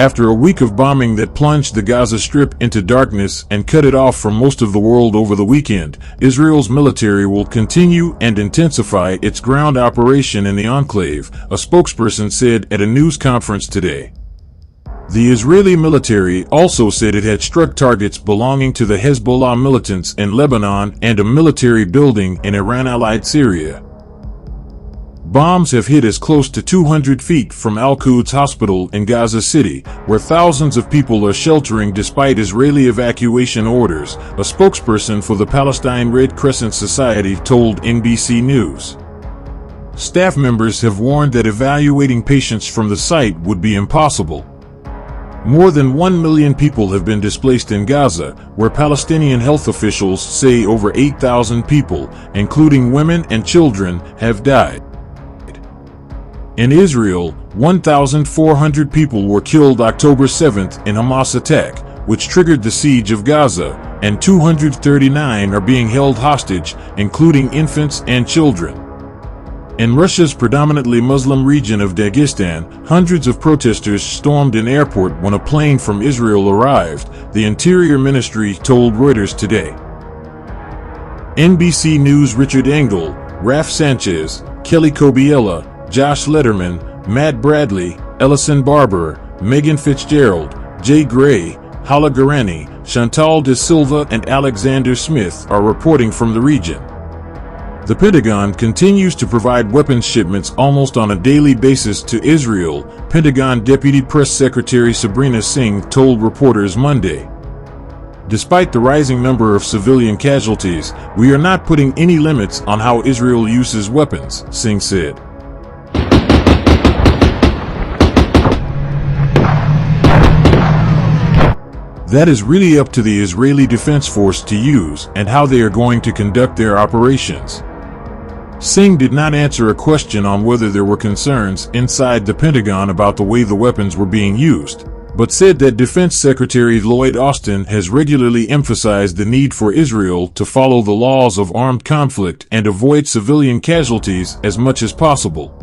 After a week of bombing that plunged the Gaza Strip into darkness and cut it off from most of the world over the weekend, Israel's military will continue and intensify its ground operation in the enclave, a spokesperson said at a news conference today. The Israeli military also said it had struck targets belonging to the Hezbollah militants in Lebanon and a military building in Iran-allied Syria. Bombs have hit as close to 200 feet from Al-Quds Hospital in Gaza City, where thousands of people are sheltering despite Israeli evacuation orders, a spokesperson for the Palestine Red Crescent Society told NBC News. Staff members have warned that evacuating patients from the site would be impossible. More than 1 million people have been displaced in Gaza, where Palestinian health officials say over 8,000 people, including women and children, have died. In Israel, 1,400 people were killed October 7th in Hamas attack, which triggered the siege of Gaza, and 239 are being held hostage, including infants and children. In Russia's predominantly Muslim region of Dagestan, hundreds of protesters stormed an airport when a plane from Israel arrived, the Interior Ministry told Reuters today. NBC News' Richard Engel, Raf Sanchez, Kelly Kobiela, Josh Letterman, Matt Bradley, Ellison Barber, Megan Fitzgerald, Jay Gray, Hala Garani, Chantal De Silva and Alexander Smith are reporting from the region. The Pentagon continues to provide weapons shipments almost on a daily basis to Israel, Pentagon Deputy Press Secretary Sabrina Singh told reporters Monday. Despite the rising number of civilian casualties, we are not putting any limits on how Israel uses weapons, Singh said. That is really up to the Israeli Defense Force to use and how they are going to conduct their operations. Singh did not answer a question on whether there were concerns inside the Pentagon about the way the weapons were being used, but said that Defense Secretary Lloyd Austin has regularly emphasized the need for Israel to follow the laws of armed conflict and avoid civilian casualties as much as possible.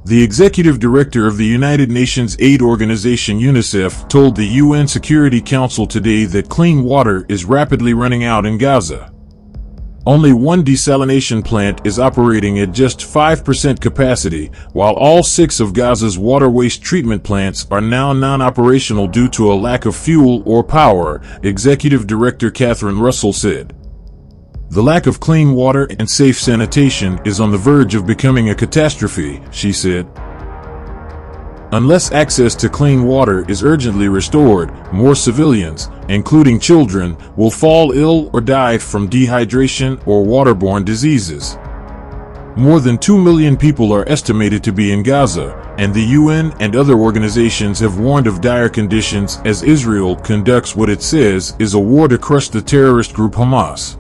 The executive director of the United Nations aid organization UNICEF told the UN Security Council today that clean water is rapidly running out in Gaza. Only one desalination plant is operating at just 5% capacity, while all 6 of Gaza's water waste treatment plants are now non-operational due to a lack of fuel or power, Executive Director Catherine Russell said. The lack of clean water and safe sanitation is on the verge of becoming a catastrophe, she said. Unless access to clean water is urgently restored, more civilians, including children, will fall ill or die from dehydration or waterborne diseases. More than 2 million people are estimated to be in Gaza, and the UN and other organizations have warned of dire conditions as Israel conducts what it says is a war to crush the terrorist group Hamas.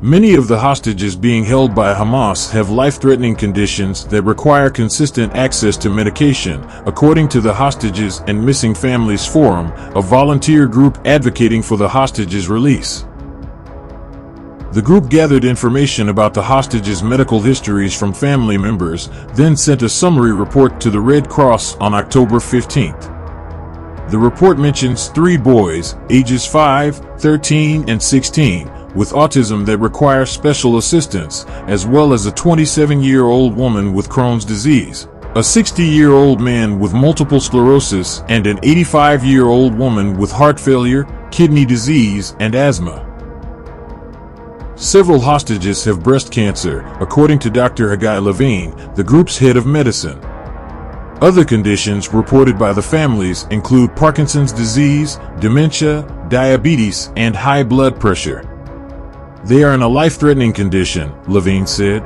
Many of the hostages being held by Hamas have life-threatening conditions that require consistent access to medication, according to the Hostages and Missing Families Forum, a volunteer group advocating for the hostages' release. The group gathered information about the hostages' medical histories from family members, then sent a summary report to the Red Cross on October 15th. The report mentions 3 boys, ages 5, 13, and 16, with autism that require special assistance, as well as a 27-year-old woman with Crohn's disease, a 60-year-old man with multiple sclerosis, and an 85-year-old woman with heart failure, kidney disease, and asthma. Several hostages have breast cancer, according to Dr. Hagai Levine, the group's head of medicine. Other conditions reported by the families include Parkinson's disease, dementia, diabetes, and high blood pressure. They are in a life-threatening condition, Levine said.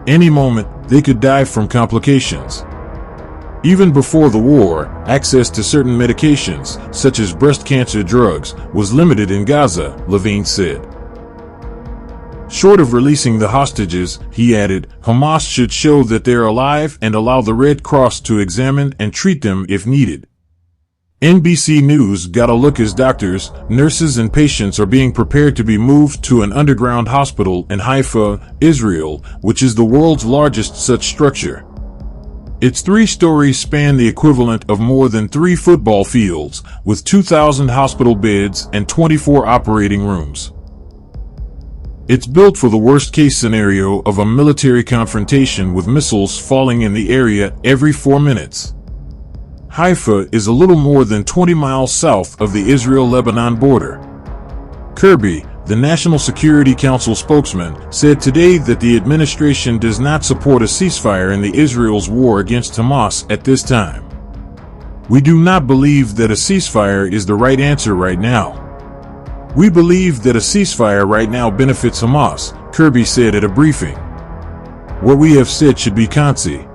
Any moment, they could die from complications. Even before the war, access to certain medications, such as breast cancer drugs, was limited in Gaza, Levine said. Short of releasing the hostages, he added, Hamas should show that they're alive and allow the Red Cross to examine and treat them if needed. NBC News got a look as doctors, nurses and patients are being prepared to be moved to an underground hospital in Haifa, Israel, which is the world's largest such structure. Its 3 stories span the equivalent of more than 3 football fields, with 2,000 hospital beds and 24 operating rooms. It's built for the worst-case scenario of a military confrontation with missiles falling in the area every 4 minutes. Haifa is a little more than 20 miles south of the Israel-Lebanon border. Kirby, the National Security Council spokesman, said today that the administration does not support a ceasefire in the Israel's war against Hamas at this time. "We do not believe that a ceasefire is the right answer right now. We believe that a ceasefire right now benefits Hamas," Kirby said at a briefing. "What we have said should be concise.